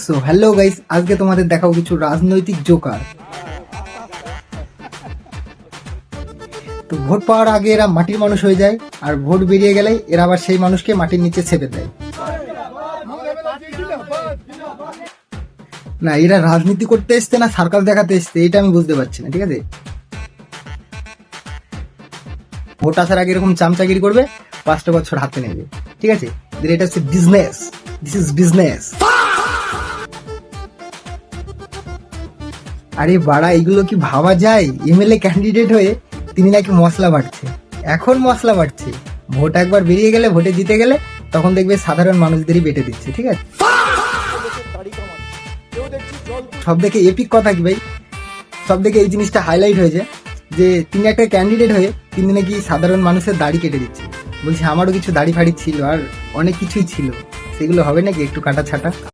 So hello guys, আজকে তোমাদের দেখাবো কিছু রাজনৈতিক জোকার। তো ভোট পাওয়ার আগে এরা মাটির মানুষ হয়ে যায়, আর ভোট বেরিয়ে গেলে এরা আবার সেই মানুষকে মাটির নিচে ছেপে দেয়। না, এরা রাজনীতি করতে এসছে না সার্কাস দেখাতে এসছে, এটা আমি বুঝতে পারছি না। ঠিক আছে, ভোট আসার আগে এরকম চামচাগিরি করবে, 5টা বছর হাতে নেবে। ঠিক আছে, এটা হচ্ছে বিজনেস, দিস ইজ বিজনেস। আরে বাড়া, এগুলো কি ভাবা যায়? এমএলএ ক্যান্ডিডেট হয়ে তিনি নাকি মশলা বাটছে। এখন মশলা বাটছে, ভোট একবার বেরিয়ে গেলে, ভোটে জিতে গেলে তখন দেখবে সাধারণ মানুষদেরই বেটে দিচ্ছে। ঠিক আছে, সব দেখে এপিক কথা কি ভাই, সব দেখে এই জিনিসটা হাইলাইট হয়েছে যে তিনি একটা ক্যান্ডিডেট হয়ে তিনি নাকি সাধারণ মানুষের দাড়ি কেটে দিচ্ছে। বলছে আমারও কিছু দাড়ি ফাড়ি ছিল আর অনেক কিছুই ছিল, সেগুলো হবে নাকি একটু কাটা ছাটা?